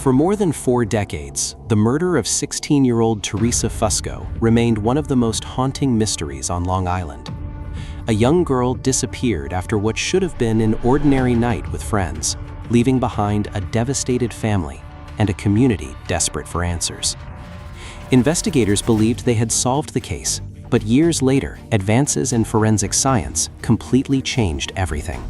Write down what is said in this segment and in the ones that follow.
For more than 4 decades, the murder of 16-year-old Theresa Fusco remained one of the most haunting mysteries on Long Island. A young girl disappeared after what should have been an ordinary night with friends, leaving behind a devastated family and a community desperate for answers. Investigators believed they had solved the case, but years later, advances in forensic science completely changed everything.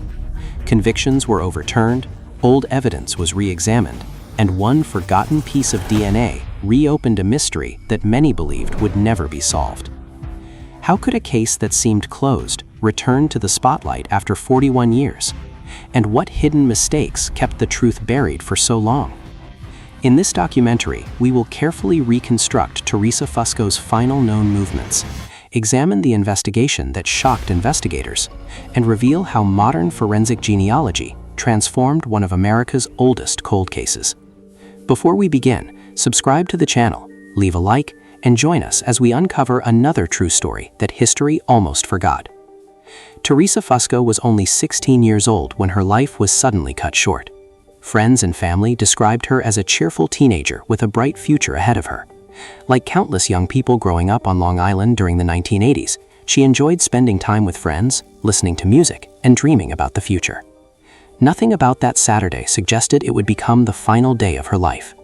Convictions were overturned, old evidence was re-examined, and one forgotten piece of DNA reopened a mystery that many believed would never be solved. How could a case that seemed closed return to the spotlight after 41 years? And what hidden mistakes kept the truth buried for so long? In this documentary, we will carefully reconstruct Theresa Fusco's final known movements, examine the investigation that shocked investigators, and reveal how modern forensic genealogy transformed one of America's oldest cold cases. Before we begin, subscribe to the channel, leave a like, and join us as we uncover another true story that history almost forgot. Theresa Fusco was only 16 years old when her life was suddenly cut short. Friends and family described her as a cheerful teenager with a bright future ahead of her. Like countless young people growing up on Long Island during the 1980s, she enjoyed spending time with friends, listening to music, and dreaming about the future. Nothing about that Saturday suggested it would become the final day of her life.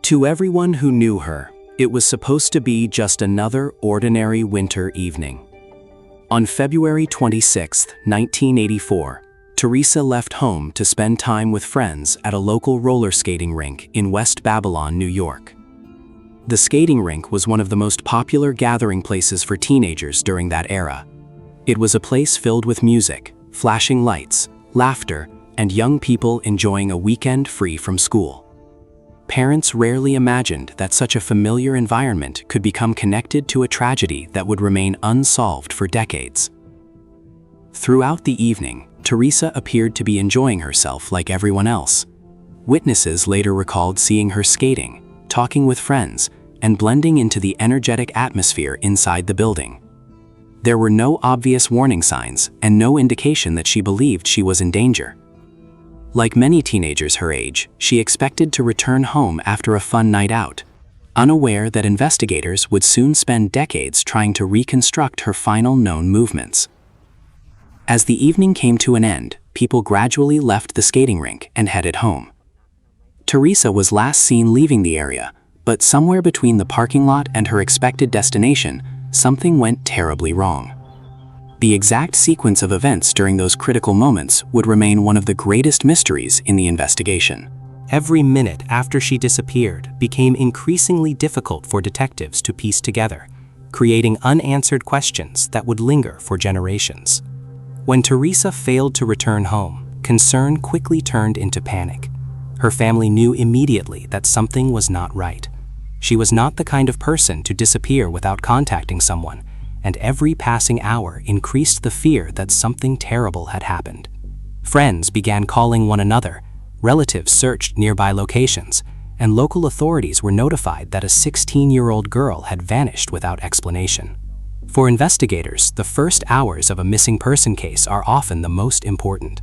To everyone who knew her, it was supposed to be just another ordinary winter evening. On February 26, 1984, Theresa left home to spend time with friends at a local roller skating rink in West Babylon, New York. The skating rink was one of the most popular gathering places for teenagers during that era. It was a place filled with music, flashing lights, laughter, and young people enjoying a weekend free from school. Parents rarely imagined that such a familiar environment could become connected to a tragedy that would remain unsolved for decades. Throughout the evening, Theresa appeared to be enjoying herself like everyone else. Witnesses later recalled seeing her skating, talking with friends, and blending into the energetic atmosphere inside the building. There were no obvious warning signs and no indication that she believed she was in danger. Like many teenagers her age, she expected to return home after a fun night out, unaware that investigators would soon spend decades trying to reconstruct her final known movements. As the evening came to an end, people gradually left the skating rink and headed home. Theresa was last seen leaving the area, but somewhere between the parking lot and her expected destination, something went terribly wrong. The exact sequence of events during those critical moments would remain one of the greatest mysteries in the investigation. Every minute after she disappeared became increasingly difficult for detectives to piece together, creating unanswered questions that would linger for generations. When Theresa failed to return home, concern quickly turned into panic. Her family knew immediately that something was not right. She was not the kind of person to disappear without contacting someone, and every passing hour increased the fear that something terrible had happened. Friends began calling one another, relatives searched nearby locations, and local authorities were notified that a 16-year-old girl had vanished without explanation. For investigators, the first hours of a missing person case are often the most important.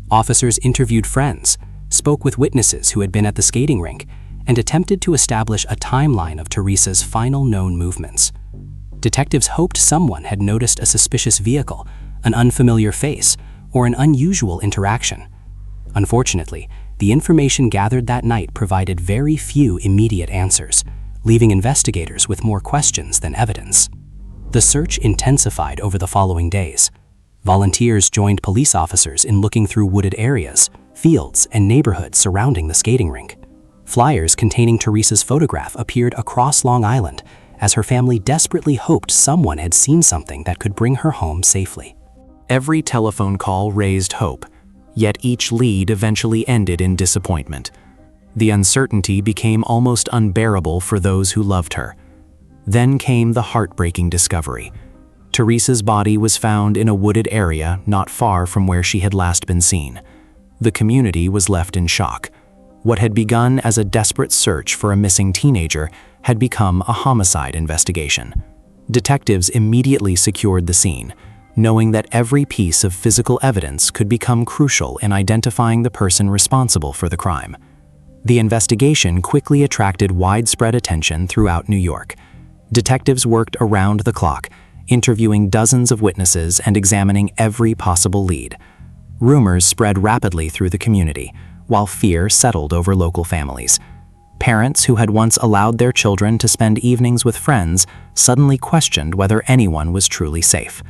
Officers interviewed friends, spoke with witnesses who had been at the skating rink, and attempted to establish a timeline of Theresa's final known movements. Detectives hoped someone had noticed a suspicious vehicle, an unfamiliar face, or an unusual interaction. Unfortunately, the information gathered that night provided very few immediate answers, leaving investigators with more questions than evidence. The search intensified over the following days. Volunteers joined police officers in looking through wooded areas, fields, and neighborhoods surrounding the skating rink. Flyers containing Theresa's photograph appeared across Long Island, as her family desperately hoped someone had seen something that could bring her home safely. Every telephone call raised hope, yet each lead eventually ended in disappointment. The uncertainty became almost unbearable for those who loved her. Then came the heartbreaking discovery. Theresa's body was found in a wooded area not far from where she had last been seen. The community was left in shock. What had begun as a desperate search for a missing teenager had become a homicide investigation. Detectives immediately secured the scene, knowing that every piece of physical evidence could become crucial in identifying the person responsible for the crime. The investigation quickly attracted widespread attention throughout New York. Detectives worked around the clock, interviewing dozens of witnesses and examining every possible lead. Rumors spread rapidly through the community, while fear settled over local families. Parents who had once allowed their children to spend evenings with friends suddenly questioned whether anyone was truly safe.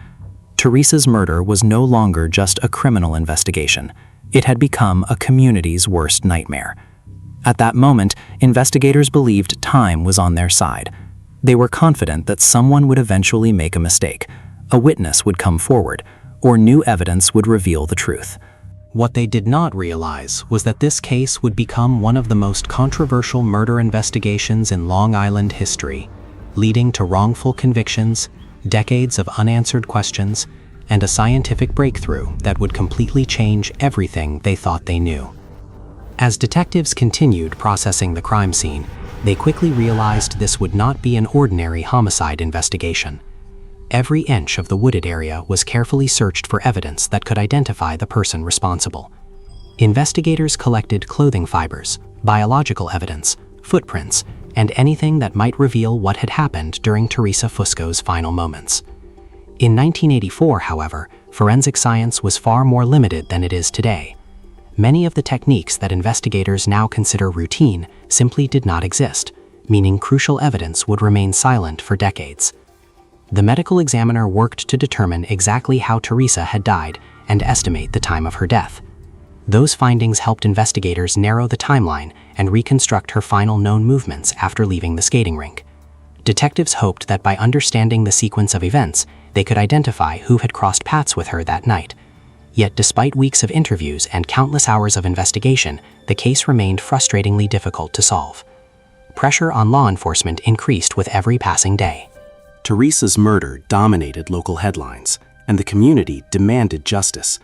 Theresa's murder was no longer just a criminal investigation. It had become a community's worst nightmare. At that moment, investigators believed time was on their side. They were confident that someone would eventually make a mistake, a witness would come forward, or new evidence would reveal the truth. What they did not realize was that this case would become one of the most controversial murder investigations in Long Island history, leading to wrongful convictions, decades of unanswered questions, and a scientific breakthrough that would completely change everything they thought they knew. As detectives continued processing the crime scene, they quickly realized this would not be an ordinary homicide investigation. Every inch of the wooded area was carefully searched for evidence that could identify the person responsible. Investigators collected clothing fibers, biological evidence, footprints, and anything that might reveal what had happened during Theresa Fusco's final moments. In 1984, however, forensic science was far more limited than it is today. Many of the techniques that investigators now consider routine simply did not exist, meaning crucial evidence would remain silent for decades. The medical examiner worked to determine exactly how Theresa had died and estimate the time of her death. Those findings helped investigators narrow the timeline and reconstruct her final known movements after leaving the skating rink. Detectives hoped that by understanding the sequence of events, they could identify who had crossed paths with her that night. Yet despite weeks of interviews and countless hours of investigation, the case remained frustratingly difficult to solve. Pressure on law enforcement increased with every passing day. Theresa's murder dominated local headlines, and the community demanded justice.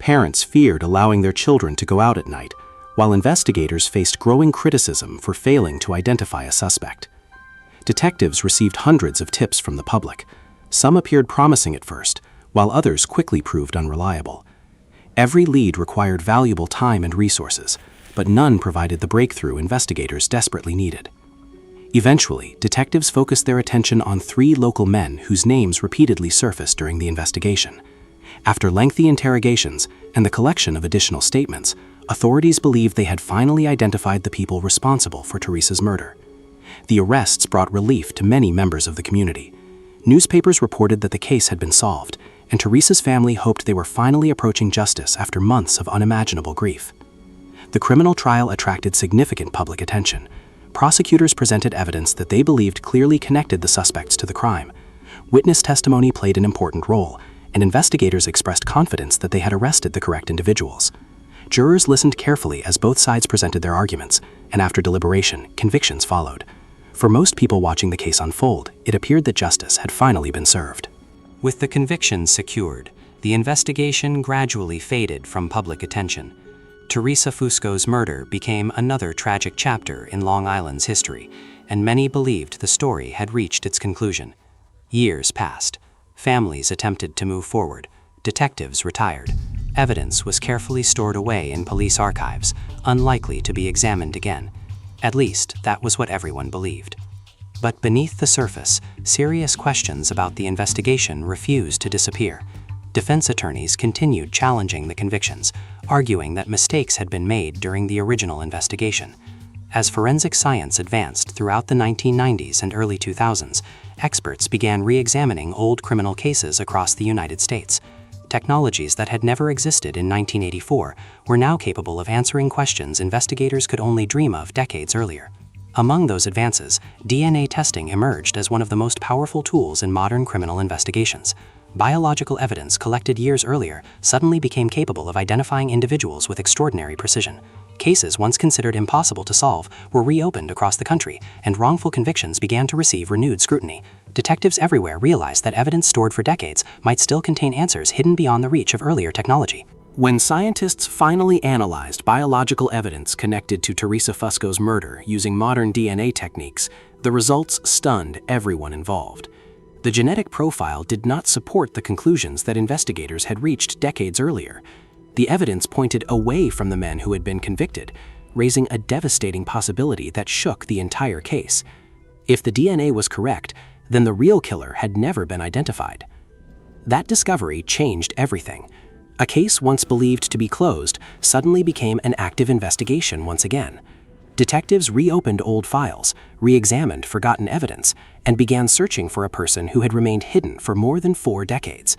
Parents feared allowing their children to go out at night, while investigators faced growing criticism for failing to identify a suspect. Detectives received hundreds of tips from the public. Some appeared promising at first, while others quickly proved unreliable. Every lead required valuable time and resources, but none provided the breakthrough investigators desperately needed. Eventually, detectives focused their attention on 3 local men whose names repeatedly surfaced during the investigation. After lengthy interrogations and the collection of additional statements, authorities believed they had finally identified the people responsible for Theresa's murder. The arrests brought relief to many members of the community. Newspapers reported that the case had been solved, and Theresa's family hoped they were finally approaching justice after months of unimaginable grief. The criminal trial attracted significant public attention. Prosecutors presented evidence that they believed clearly connected the suspects to the crime. Witness testimony played an important role, and investigators expressed confidence that they had arrested the correct individuals. Jurors listened carefully as both sides presented their arguments, and after deliberation, convictions followed. For most people watching the case unfold, it appeared that justice had finally been served. With the convictions secured, the investigation gradually faded from public attention. Theresa Fusco's murder became another tragic chapter in Long Island's history, and many believed the story had reached its conclusion. Years passed. Families attempted to move forward. Detectives retired. Evidence was carefully stored away in police archives, unlikely to be examined again. At least, that was what everyone believed. But beneath the surface, serious questions about the investigation refused to disappear. Defense attorneys continued challenging the convictions, arguing that mistakes had been made during the original investigation. As forensic science advanced throughout the 1990s and early 2000s, experts began re-examining old criminal cases across the United States. Technologies that had never existed in 1984 were now capable of answering questions investigators could only dream of decades earlier. Among those advances, DNA testing emerged as one of the most powerful tools in modern criminal investigations. Biological evidence collected years earlier suddenly became capable of identifying individuals with extraordinary precision. Cases once considered impossible to solve were reopened across the country, and wrongful convictions began to receive renewed scrutiny. Detectives everywhere realized that evidence stored for decades might still contain answers hidden beyond the reach of earlier technology. When scientists finally analyzed biological evidence connected to Theresa Fusco's murder using modern DNA techniques, the results stunned everyone involved. The genetic profile did not support the conclusions that investigators had reached decades earlier. The evidence pointed away from the men who had been convicted, raising a devastating possibility that shook the entire case. If the DNA was correct, then the real killer had never been identified. That discovery changed everything. A case once believed to be closed suddenly became an active investigation once again. Detectives reopened old files, re-examined forgotten evidence, and began searching for a person who had remained hidden for more than 4 decades.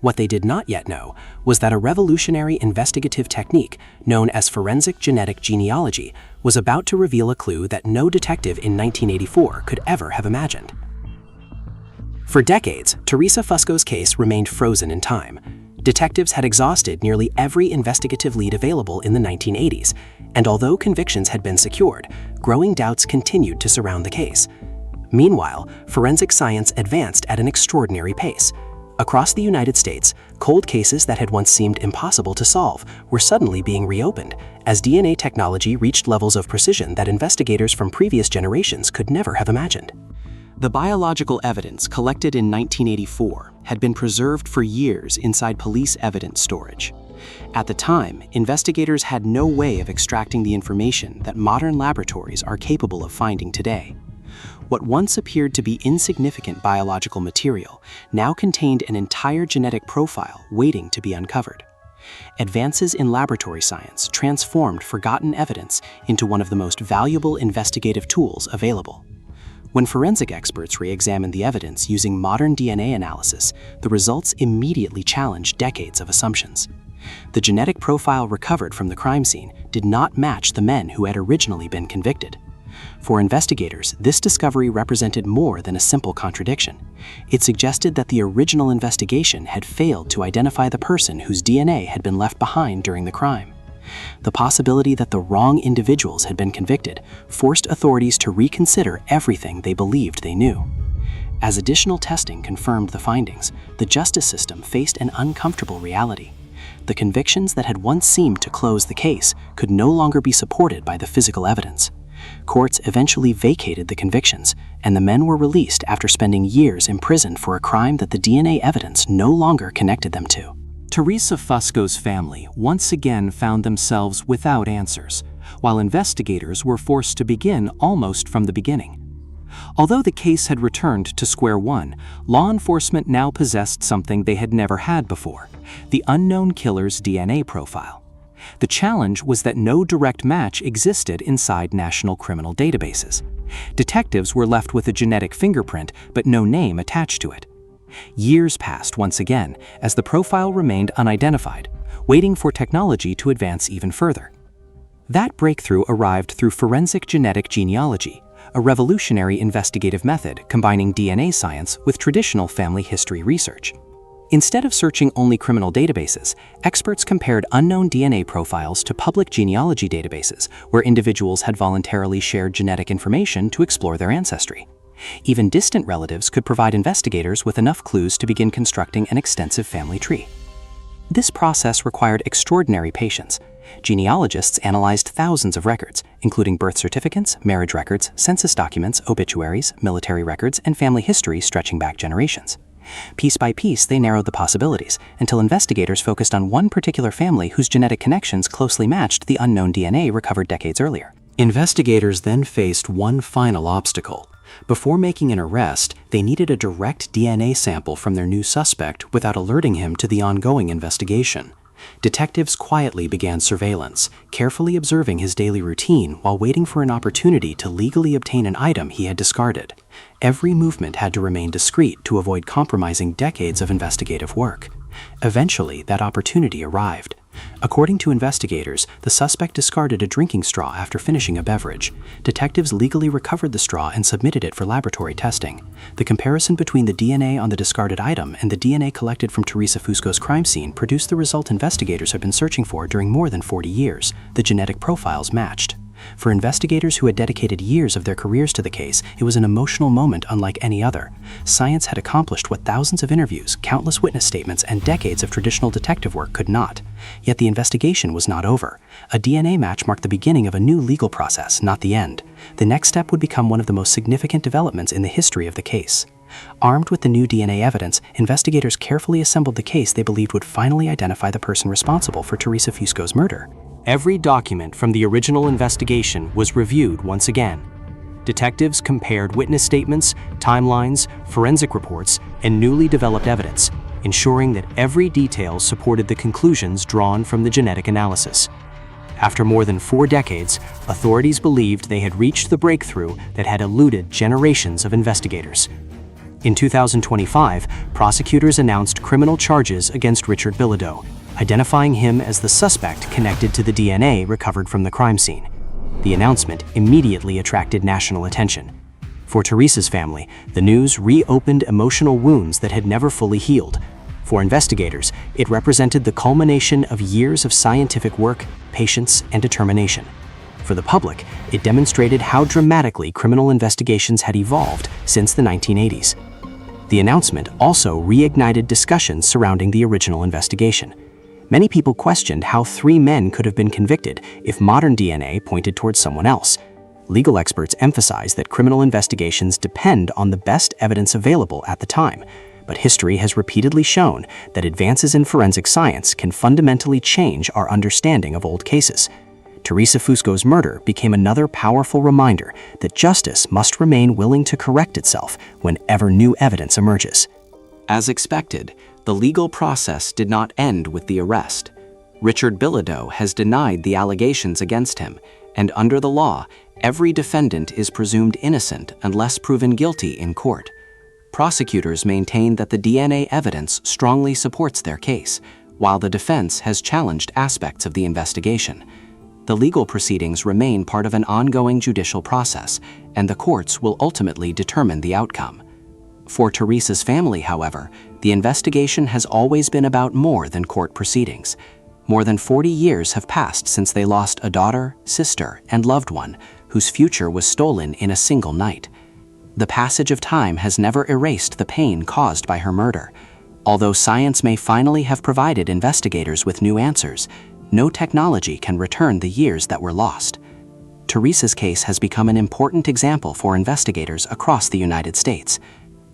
What they did not yet know was that a revolutionary investigative technique known as forensic genetic genealogy was about to reveal a clue that no detective in 1984 could ever have imagined. For decades, Theresa Fusco's case remained frozen in time. Detectives had exhausted nearly every investigative lead available in the 1980s, and although convictions had been secured, growing doubts continued to surround the case. Meanwhile, forensic science advanced at an extraordinary pace. Across the United States, cold cases that had once seemed impossible to solve were suddenly being reopened, as DNA technology reached levels of precision that investigators from previous generations could never have imagined. The biological evidence collected in 1984 had been preserved for years inside police evidence storage. At the time, investigators had no way of extracting the information that modern laboratories are capable of finding today. What once appeared to be insignificant biological material now contained an entire genetic profile waiting to be uncovered. Advances in laboratory science transformed forgotten evidence into one of the most valuable investigative tools available. When forensic experts re-examined the evidence using modern DNA analysis, the results immediately challenged decades of assumptions. The genetic profile recovered from the crime scene did not match the men who had originally been convicted. For investigators, this discovery represented more than a simple contradiction. It suggested that the original investigation had failed to identify the person whose DNA had been left behind during the crime. The possibility that the wrong individuals had been convicted forced authorities to reconsider everything they believed they knew. As additional testing confirmed the findings, the justice system faced an uncomfortable reality. The convictions that had once seemed to close the case could no longer be supported by the physical evidence. Courts eventually vacated the convictions, and the men were released after spending years imprisoned for a crime that the DNA evidence no longer connected them to. Theresa Fusco's family once again found themselves without answers, while investigators were forced to begin almost from the beginning. Although the case had returned to square one, law enforcement now possessed something they had never had before: the unknown killer's DNA profile. The challenge was that no direct match existed inside national criminal databases. Detectives were left with a genetic fingerprint, but no name attached to it. Years passed once again as the profile remained unidentified, waiting for technology to advance even further. That breakthrough arrived through forensic genetic genealogy, a revolutionary investigative method combining DNA science with traditional family history research. Instead of searching only criminal databases, experts compared unknown DNA profiles to public genealogy databases where individuals had voluntarily shared genetic information to explore their ancestry. Even distant relatives could provide investigators with enough clues to begin constructing an extensive family tree. This process required extraordinary patience. Genealogists analyzed thousands of records, including birth certificates, marriage records, census documents, obituaries, military records, and family history stretching back generations. Piece by piece, they narrowed the possibilities until investigators focused on one particular family whose genetic connections closely matched the unknown DNA recovered decades earlier. Investigators then faced one final obstacle. Before making an arrest, they needed a direct DNA sample from their new suspect without alerting him to the ongoing investigation. Detectives quietly began surveillance, carefully observing his daily routine while waiting for an opportunity to legally obtain an item he had discarded. Every movement had to remain discreet to avoid compromising decades of investigative work. Eventually, that opportunity arrived. According to investigators, the suspect discarded a drinking straw after finishing a beverage. Detectives legally recovered the straw and submitted it for laboratory testing. The comparison between the DNA on the discarded item and the DNA collected from Theresa Fusco's crime scene produced the result investigators had been searching for during more than 40 years. The genetic profiles matched. For investigators who had dedicated years of their careers to the case, it was an emotional moment unlike any other. Science had accomplished what thousands of interviews, countless witness statements, and decades of traditional detective work could not. Yet the investigation was not over. A DNA match marked the beginning of a new legal process, not the end. The next step would become one of the most significant developments in the history of the case. Armed with the new DNA evidence, investigators carefully assembled the case they believed would finally identify the person responsible for Theresa Fusco's murder. Every document from the original investigation was reviewed once again. Detectives compared witness statements, timelines, forensic reports, and newly developed evidence, ensuring that every detail supported the conclusions drawn from the genetic analysis. After more than 4 decades, authorities believed they had reached the breakthrough that had eluded generations of investigators. In 2025, prosecutors announced criminal charges against Richard Bilodeau, identifying him as the suspect connected to the DNA recovered from the crime scene. The announcement immediately attracted national attention. For Theresa's family, the news reopened emotional wounds that had never fully healed. For investigators, it represented the culmination of years of scientific work, patience, and determination. For the public, it demonstrated how dramatically criminal investigations had evolved since the 1980s. The announcement also reignited discussions surrounding the original investigation. Many people questioned how 3 men could have been convicted if modern DNA pointed towards someone else. Legal experts emphasize that criminal investigations depend on the best evidence available at the time, but history has repeatedly shown that advances in forensic science can fundamentally change our understanding of old cases. Theresa Fusco's murder became another powerful reminder that justice must remain willing to correct itself whenever new evidence emerges. As expected, the legal process did not end with the arrest. Richard Bilodeau has denied the allegations against him, and under the law, every defendant is presumed innocent unless proven guilty in court. Prosecutors maintain that the DNA evidence strongly supports their case, while the defense has challenged aspects of the investigation. The legal proceedings remain part of an ongoing judicial process, and the courts will ultimately determine the outcome. For Theresa's family, however, the investigation has always been about more than court proceedings. More than 40 years have passed since they lost a daughter, sister, and loved one whose future was stolen in a single night. The passage of time has never erased the pain caused by her murder. Although science may finally have provided investigators with new answers, no technology can return the years that were lost. Theresa's case has become an important example for investigators across the United States.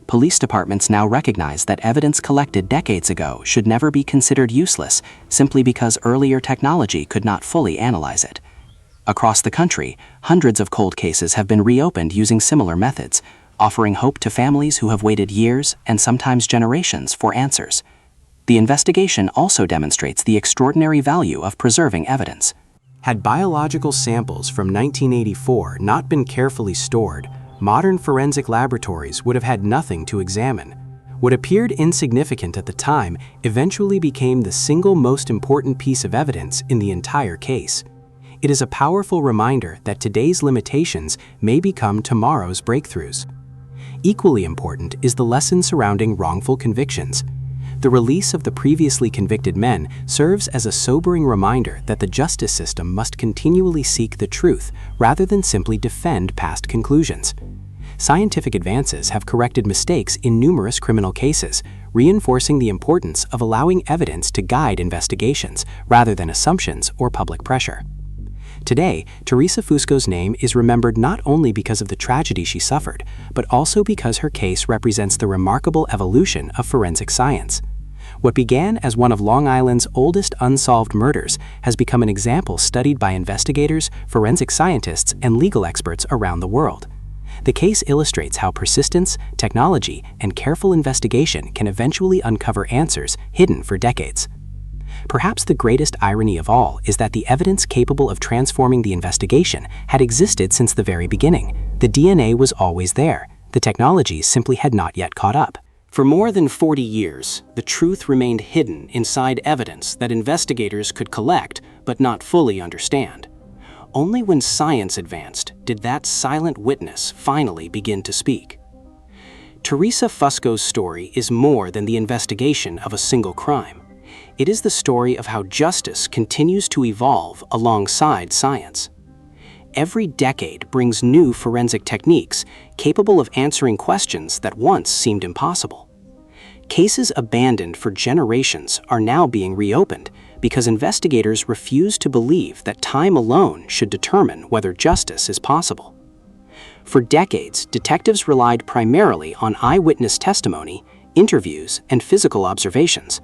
Police departments now recognize that evidence collected decades ago should never be considered useless simply because earlier technology could not fully analyze it. Across the country, hundreds of cold cases have been reopened using similar methods, offering hope to families who have waited years and sometimes generations for answers. The investigation also demonstrates the extraordinary value of preserving evidence. Had biological samples from 1984 not been carefully stored, modern forensic laboratories would have had nothing to examine. What appeared insignificant at the time eventually became the single most important piece of evidence in the entire case. It is a powerful reminder that today's limitations may become tomorrow's breakthroughs. Equally important is the lesson surrounding wrongful convictions. The release of the previously convicted men serves as a sobering reminder that the justice system must continually seek the truth rather than simply defend past conclusions. Scientific advances have corrected mistakes in numerous criminal cases, reinforcing the importance of allowing evidence to guide investigations rather than assumptions or public pressure. Today, Theresa Fusco's name is remembered not only because of the tragedy she suffered, but also because her case represents the remarkable evolution of forensic science. What began as one of Long Island's oldest unsolved murders has become an example studied by investigators, forensic scientists, and legal experts around the world. The case illustrates how persistence, technology, and careful investigation can eventually uncover answers hidden for decades. Perhaps the greatest irony of all is that the evidence capable of transforming the investigation had existed since the very beginning. The DNA was always there. The technology simply had not yet caught up. For more than 40 years, the truth remained hidden inside evidence that investigators could collect but not fully understand. Only when science advanced did that silent witness finally begin to speak. Theresa Fusco's story is more than the investigation of a single crime. It is the story of how justice continues to evolve alongside science. Every decade brings new forensic techniques capable of answering questions that once seemed impossible. Cases abandoned for generations are now being reopened because investigators refuse to believe that time alone should determine whether justice is possible. For decades, detectives relied primarily on eyewitness testimony, interviews, and physical observations.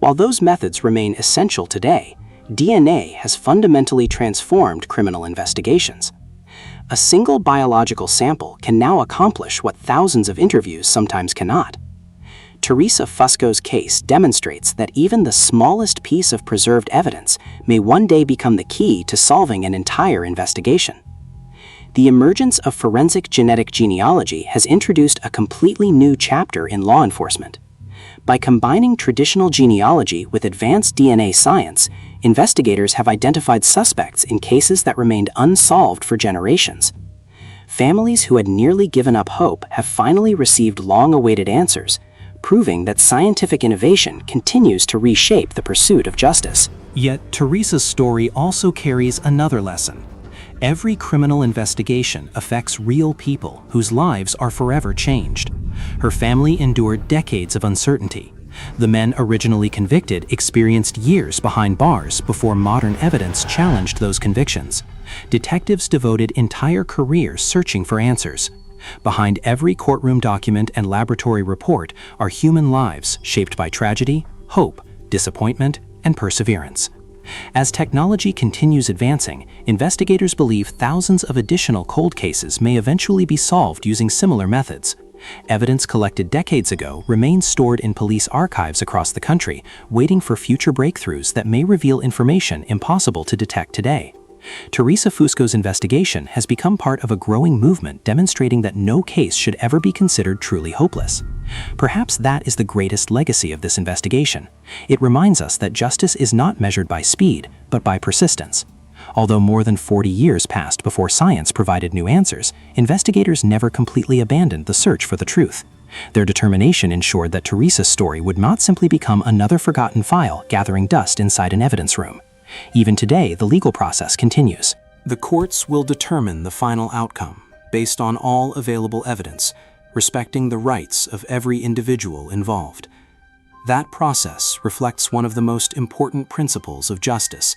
While those methods remain essential today, DNA has fundamentally transformed criminal investigations. A single biological sample can now accomplish what thousands of interviews sometimes cannot. Theresa Fusco's case demonstrates that even the smallest piece of preserved evidence may one day become the key to solving an entire investigation. The emergence of forensic genetic genealogy has introduced a completely new chapter in law enforcement. By combining traditional genealogy with advanced DNA science, investigators have identified suspects in cases that remained unsolved for generations. Families who had nearly given up hope have finally received long-awaited answers, proving that scientific innovation continues to reshape the pursuit of justice. Yet, Theresa's story also carries another lesson. Every criminal investigation affects real people whose lives are forever changed. Her family endured decades of uncertainty. The men originally convicted experienced years behind bars before modern evidence challenged those convictions. Detectives devoted entire careers searching for answers. Behind every courtroom document and laboratory report are human lives shaped by tragedy, hope, disappointment, and perseverance. As technology continues advancing, investigators believe thousands of additional cold cases may eventually be solved using similar methods. Evidence collected decades ago remains stored in police archives across the country, waiting for future breakthroughs that may reveal information impossible to detect today. Theresa Fusco's investigation has become part of a growing movement demonstrating that no case should ever be considered truly hopeless. Perhaps that is the greatest legacy of this investigation. It reminds us that justice is not measured by speed, but by persistence. Although more than 40 years passed before science provided new answers, investigators never completely abandoned the search for the truth. Their determination ensured that Theresa's story would not simply become another forgotten file gathering dust inside an evidence room. Even today, the legal process continues. The courts will determine the final outcome based on all available evidence, respecting the rights of every individual involved. That process reflects one of the most important principles of justice.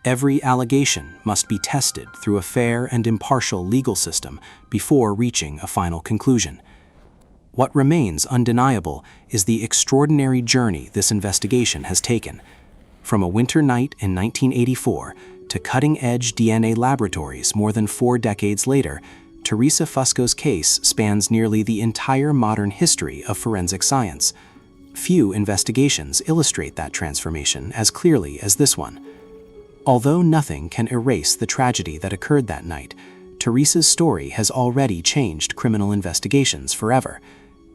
Every allegation must be tested through a fair and impartial legal system before reaching a final conclusion. What remains undeniable is the extraordinary journey this investigation has taken. From a winter night in 1984 to cutting-edge DNA laboratories more than 4 decades later, Theresa Fusco's case spans nearly the entire modern history of forensic science. Few investigations illustrate that transformation as clearly as this one. Although nothing can erase the tragedy that occurred that night, Theresa's story has already changed criminal investigations forever.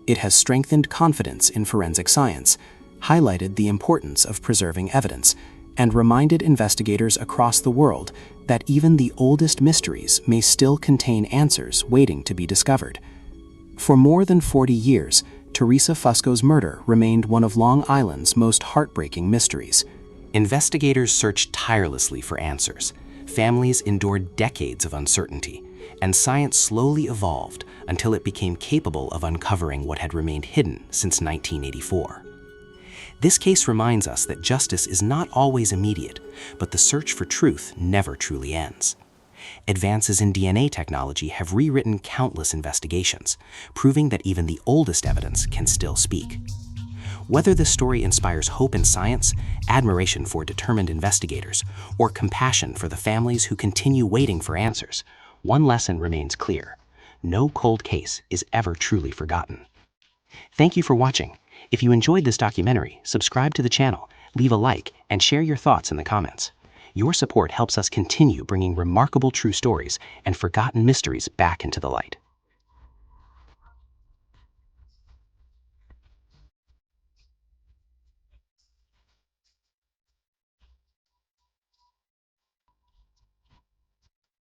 It has strengthened confidence in forensic science, highlighted the importance of preserving evidence, and reminded investigators across the world that even the oldest mysteries may still contain answers waiting to be discovered. For more than 40 years, Theresa Fusco's murder remained one of Long Island's most heartbreaking mysteries. Investigators searched tirelessly for answers. Families endured decades of uncertainty, and science slowly evolved until it became capable of uncovering what had remained hidden since 1984. This case reminds us that justice is not always immediate, but the search for truth never truly ends. Advances in DNA technology have rewritten countless investigations, proving that even the oldest evidence can still speak. Whether this story inspires hope in science, admiration for determined investigators, or compassion for the families who continue waiting for answers, one lesson remains clear: no cold case is ever truly forgotten. Thank you for watching. If you enjoyed this documentary, subscribe to the channel, leave a like, and share your thoughts in the comments. Your support helps us continue bringing remarkable true stories and forgotten mysteries back into the light.